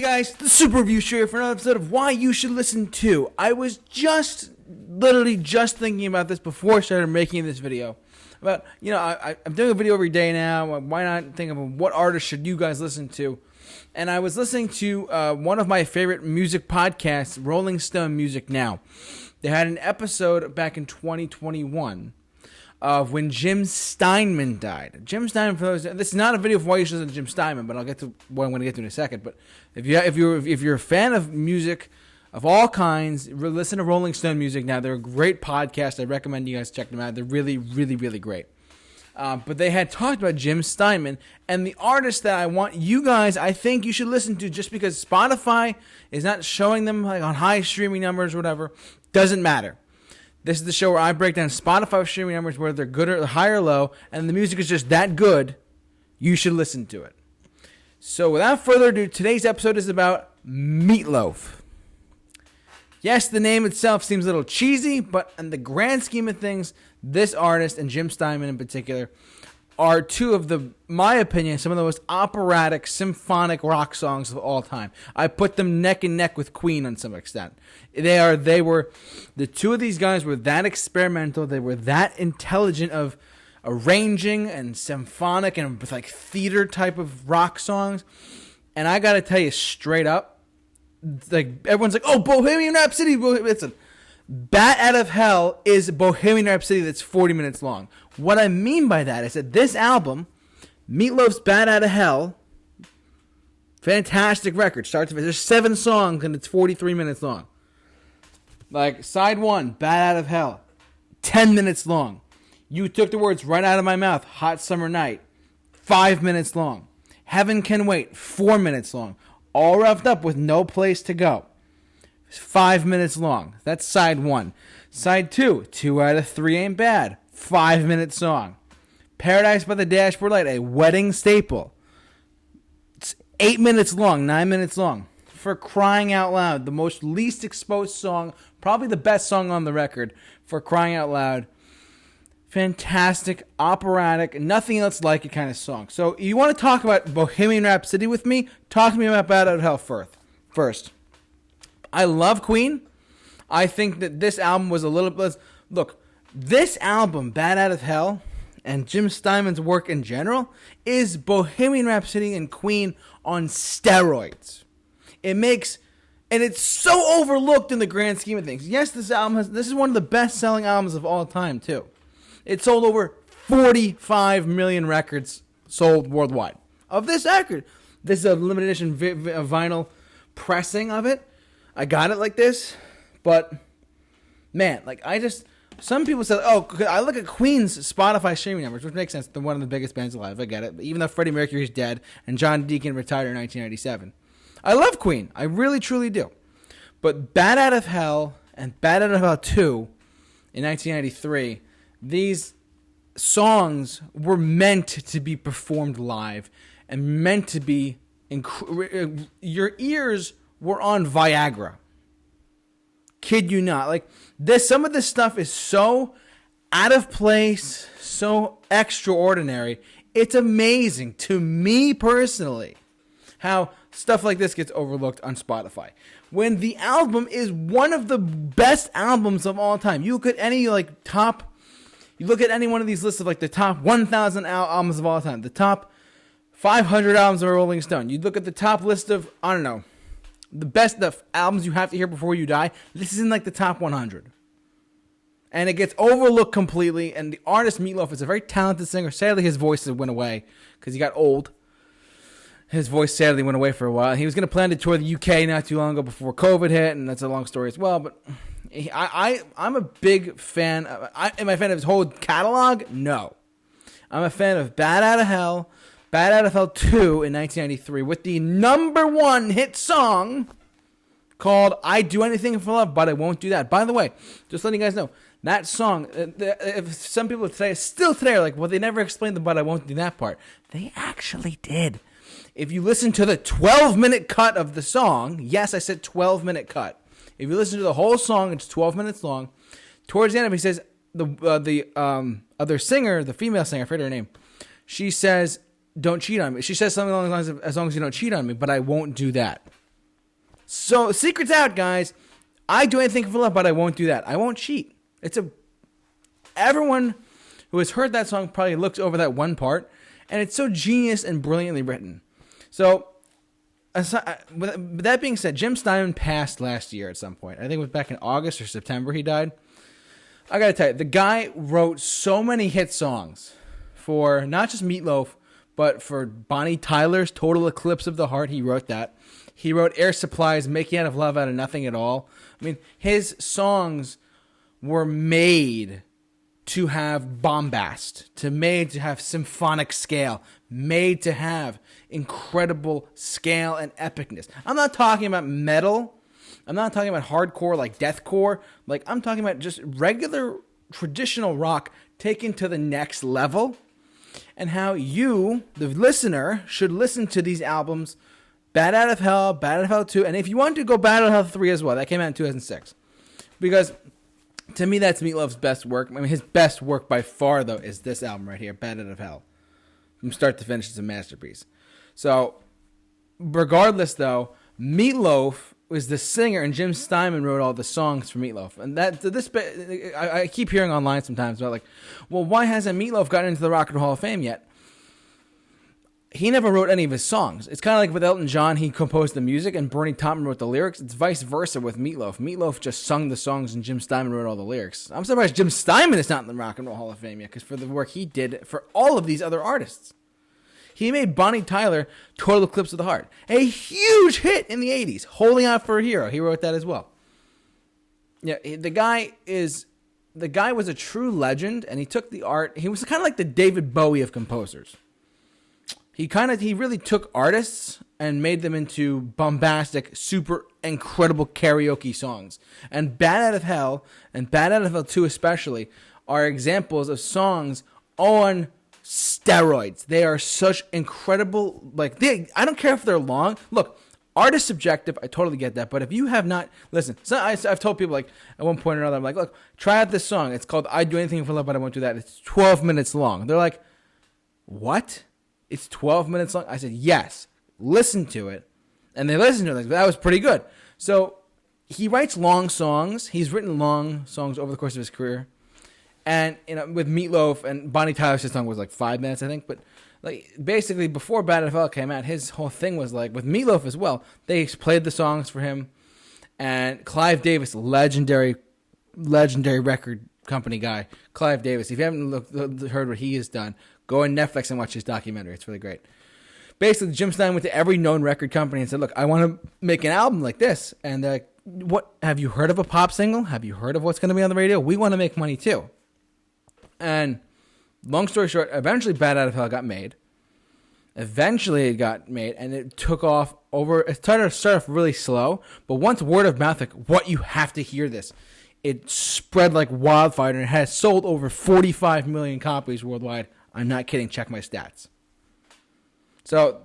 guys, the Super Review Show here for another episode of Why You Should Listen To. I was literally just thinking about this before I started making this video. About, I'm doing a video every day now. Why not think of what artist should you guys listen to? And I was listening to one of my favorite music podcasts, Rolling Stone Music Now. They had an episode back in 2021 of when Jim Steinman died. Jim Steinman, for those, this is not a video for why you should listen to Jim Steinman, but I'll get to what I'm going to get to in a second. But if you're a fan of music of all kinds, listen to Rolling Stone Music Now. They're a great podcast. I recommend you guys check them out. They're really, really, really great. But they had talked about Jim Steinman and the artist that I think you should listen to, just because Spotify is not showing them like on high streaming numbers or whatever. Doesn't matter. This is the show where I break down Spotify streaming numbers, whether they're good or high or low, and the music is just that good, you should listen to it. So without further ado, today's episode is about Loaf. Yes, the name itself seems a little cheesy, but in the grand scheme of things, this artist and Jim Steinman in particular are two of my opinion, some of the most operatic, symphonic rock songs of all time. I put them neck and neck with Queen on some extent. The two of these guys were that experimental, they were that intelligent of arranging and symphonic and with like theater type of rock songs. And I gotta tell you straight up, like everyone's like, oh, Bohemian Rhapsody. Listen, Bat Out of Hell is Bohemian Rhapsody that's 40 minutes long. What I mean by that is that this album, Meatloaf's Bat Out of Hell, fantastic record. Starts with, there's 7 songs and it's 43 minutes long. Like side 1, Bat Out of Hell, 10 minutes long. You took the words right out of my mouth. Hot Summer Night, 5 minutes long. Heaven Can Wait, 4 minutes long. All wrapped up with No Place to Go. 5 minutes long. That's side 1. Side 2, 2 out of 3 Ain't Bad. 5 minute song. Paradise by the Dashboard Light, a wedding staple. It's 8 minutes long, 9 minutes long. For crying out loud, the most least exposed song, probably the best song on the record. For crying out loud. Fantastic, operatic, nothing else like it kind of song. So you want to talk about Bohemian Rhapsody with me? Talk to me about Bat Out of Hell first. I love Queen. I think that this album was a little bit... Look, this album, Bat Out of Hell, and Jim Steinman's work in general, is Bohemian Rhapsody and Queen on steroids. And it's so overlooked in the grand scheme of things. Yes, this is one of the best-selling albums of all time, too. It sold over 45 million records sold worldwide of this record. This is a limited edition vinyl pressing of it. I got it like this, but man, some people said, oh, I look at Queen's Spotify streaming numbers, which makes sense. They're one of the biggest bands alive. I get it. Even though Freddie Mercury's dead and John Deacon retired in 1997. I love Queen. I really, truly do. But Bat Out of Hell and Bat Out of Hell 2 in 1993, these songs were meant to be performed live and meant to be... your ears were on Viagra. Kid you not. Like some of this stuff is so out of place, so extraordinary. It's amazing to me personally how stuff like this gets overlooked on Spotify. When the album is one of the best albums of all time. You look at any you look at any one of these lists of like the top 1,000 albums of all time, the top 500 albums of Rolling Stone. You look at the top list of, I don't know, the best albums you have to hear before you die. This is in like the top 100. And it gets overlooked completely. And the artist Meatloaf is a very talented singer. Sadly, his voice went away because he got old. His voice sadly went away for a while. He was going to plan to tour the UK not too long ago before COVID hit. And that's a long story as well. But I'm a big fan. Am I a fan of his whole catalog? No. I'm a fan of Bat Out of Hell, Bat Out of Hell 2 in 1993 with the number 1 hit song called I'd Do Anything for Love, But I Won't Do That. By the way, just letting you guys know, that song, if some people still today are like, well, they never explained the But I Won't Do That part. They actually did. If you listen to the 12-minute cut of the song, yes, I said 12-minute cut. If you listen to the whole song, it's 12 minutes long. Towards the end of it, he says, the other singer, the female singer, I forget her name, she says, don't cheat on me. She says something along the lines of, as long as you don't cheat on me, but I won't do that. So, secret's out, guys. I do anything for love, but I won't do that. I won't cheat. Everyone who has heard that song probably looks over that one part, and it's so genius and brilliantly written. So, with that being said, Jim Steinman passed last year at some point. I think it was back in August or September he died. I gotta tell you, the guy wrote so many hit songs for not just Meatloaf, but for Bonnie Tyler's Total Eclipse of the Heart. He wrote that. He wrote Air Supply's Making Out of Love Out of Nothing at All. I mean, his songs were made to have bombast, made to have symphonic scale, made to have incredible scale and epicness. I'm not talking about metal. I'm not talking about hardcore like deathcore. Like, I'm talking about just regular traditional rock taken to the next level, and how you, the listener, should listen to these albums. Bad Out of Hell, Bad Out of Hell 2, and if you want to go Bad Out of Hell 3 as well, that came out in 2006. Because, to me, that's Meatloaf's best work. I mean, his best work by far, though, is this album right here, Bad Out of Hell. From start to finish, it's a masterpiece. So, regardless, though, Meatloaf was the singer, and Jim Steinman wrote all the songs for Meatloaf. And I keep hearing online sometimes about, like, well, why hasn't Meatloaf gotten into the Rock and Roll Hall of Fame yet? He never wrote any of his songs. It's kind of like with Elton John, he composed the music and Bernie Taupman wrote the lyrics. It's vice versa with Meatloaf. Meatloaf just sung the songs and Jim Steinman wrote all the lyrics. I'm surprised Jim Steinman is not in the Rock and Roll Hall of Fame yet, because for the work he did for all of these other artists. He made Bonnie Tyler Total Eclipse of the Heart, a huge hit in the 80s. Holding Out for a Hero, he wrote that as well. Yeah, the guy was a true legend, and he took the art. He was kind of like the David Bowie of composers. He really took artists and made them into bombastic, super incredible karaoke songs. And Bad Out of Hell and Bad Out of Hell 2 especially are examples of songs on steroids. They are such incredible, I don't care if they're long. Look, art is subjective. I totally get that. But if you have not, listen, I've told people, like, at one point or another, I'm like, look, try out this song. It's called I'd Do Anything for Love, But I Won't Do That. It's 12 minutes long. They're like, what? It's 12 minutes long? I said, yes. Listen to it. And they listened to it. That was pretty good. So he writes long songs. He's written long songs over the course of his career. And, with Meatloaf and Bonnie Tyler's song was like 5 minutes, I think. But, basically, before Bad Out of Hell came out, his whole thing was, with Meatloaf as well, they played the songs for him. And Clive Davis, legendary record company guy, Clive Davis. If you haven't heard what he has done, go on Netflix and watch his documentary. It's really great. Basically, Jim Steinman went to every known record company and said, look, I want to make an album like this. And they're like, what? Have you heard of a pop single? Have you heard of what's going to be on the radio? We want to make money too. And long story short, eventually Bad Out of Hell got made. Eventually it got made, and it took off it started off really slow. But once word of mouth, you have to hear this. It spread like wildfire, and it has sold over 45 million copies worldwide. I'm not kidding. Check my stats. So,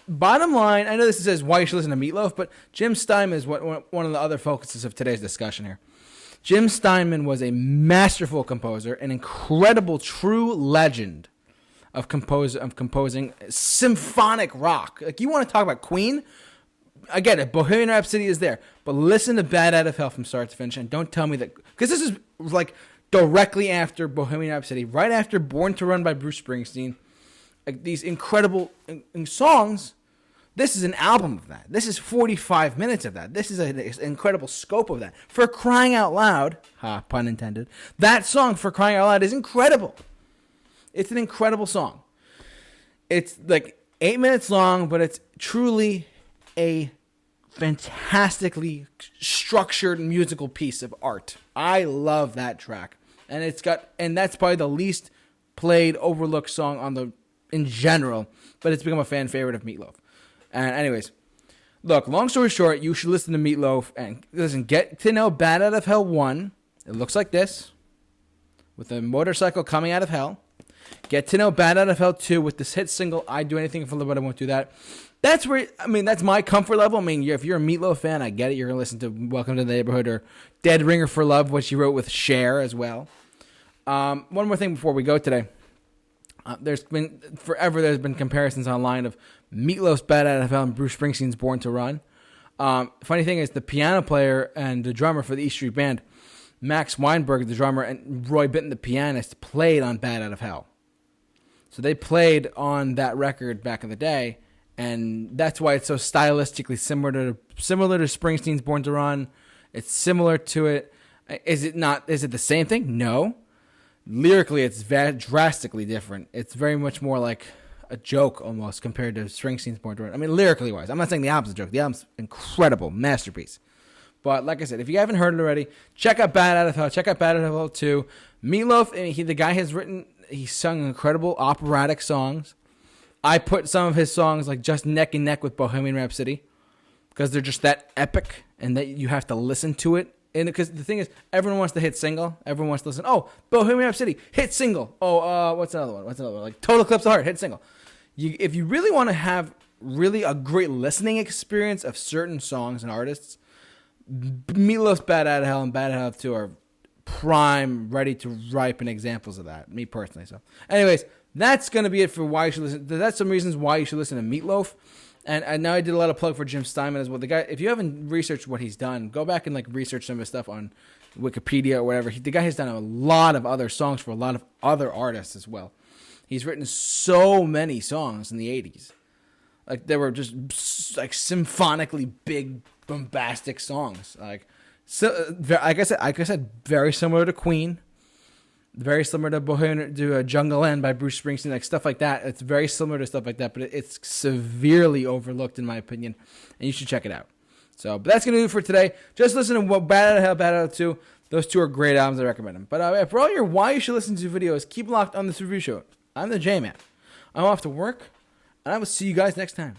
bottom line, I know this says why you should listen to Meatloaf, but Jim Steinman is one of the other focuses of today's discussion here. Jim Steinman was a masterful composer, an incredible, true legend of composing symphonic rock. Like, you want to talk about Queen? I get it. Bohemian Rhapsody is there. But listen to Bad Out of Hell from start to finish, and don't tell me that, because this is directly after Bohemian Rhapsody, right after Born to Run by Bruce Springsteen. These incredible songs. This is an album of that. This is 45 minutes of that. This is an incredible scope of that. For crying out loud, pun intended, that song, For Crying Out Loud, is incredible. It's an incredible song. It's 8 minutes long, but it's truly a fantastically structured musical piece of art. I love that track. And that's probably the least played, overlooked song in general, but it's become a fan favorite of Meatloaf. And anyways, look, long story short, you should listen to Meatloaf and listen, get to know Bad Out of Hell 1. It looks like this, with a motorcycle coming out of hell. Get to know Bad Out of Hell 2 with this hit single, I'd Do Anything for Love, But I Won't Do That. That's my comfort level. I mean, if you're a Meatloaf fan, I get it. You're going to listen to Welcome to the Neighborhood or Dead Ringer for Love, which he wrote with Cher as well. One more thing before we go today. There's been comparisons online of Meatloaf's Bad Out of Hell and Bruce Springsteen's Born to Run. Funny thing is, the piano player and the drummer for the E Street Band, Max Weinberg, the drummer, and Roy Bittan, the pianist, played on Bad Out of Hell. So they played on that record back in the day, and that's why it's so stylistically similar to Springsteen's Born to Run. It's similar to it. Is it not? Is it the same thing? No. Lyrically, it's drastically different. It's very much more like a joke almost compared to Springsteen's Born to Run. I mean, lyrically wise. I'm not saying the album's a joke. The album's incredible, masterpiece. But like I said, if you haven't heard it already, check out Bad Out of Hell. Check out Bad Out of Hell 2. Meatloaf, the guy he sung incredible operatic songs. I put some of his songs like just neck and neck with Bohemian Rhapsody because they're just that epic and that you have to listen to it. And because the thing is, everyone wants the hit single. Everyone wants to listen. Oh, Bohemian Rhapsody, hit single. Oh, what's another one? Like Total Eclipse of Heart, hit single. If you really want to have really a great listening experience of certain songs and artists, Meatloaf's Bad Out of Hell and Bad Out of Hell 2 are prime, ready to ripen examples of that. Me personally. So, anyways, that's going to be it for why you should listen. That's some reasons why you should listen to Meatloaf. And now I did a lot of plug for Jim Steinman as well. The guy, if you haven't researched what he's done, go back and like research some of his stuff on Wikipedia or whatever. The guy has done a lot of other songs for a lot of other artists as well. He's written so many songs in the 80s. Like they were just like symphonically big, bombastic songs. Like I said, very similar to Queen. Very similar to Bohemian, to Jungle End by Bruce Springsteen, like stuff like that. It's very similar to stuff like that, but it's severely overlooked in my opinion, and you should check it out. So, but that's gonna do it for today. Just listen to Bad Out of Hell, Bad Out of 2. Those two are great albums. I recommend them. But for all your why you should listen to videos, keep locked on This Review Show. I'm the J-Man. I'm off to work, and I will see you guys next time.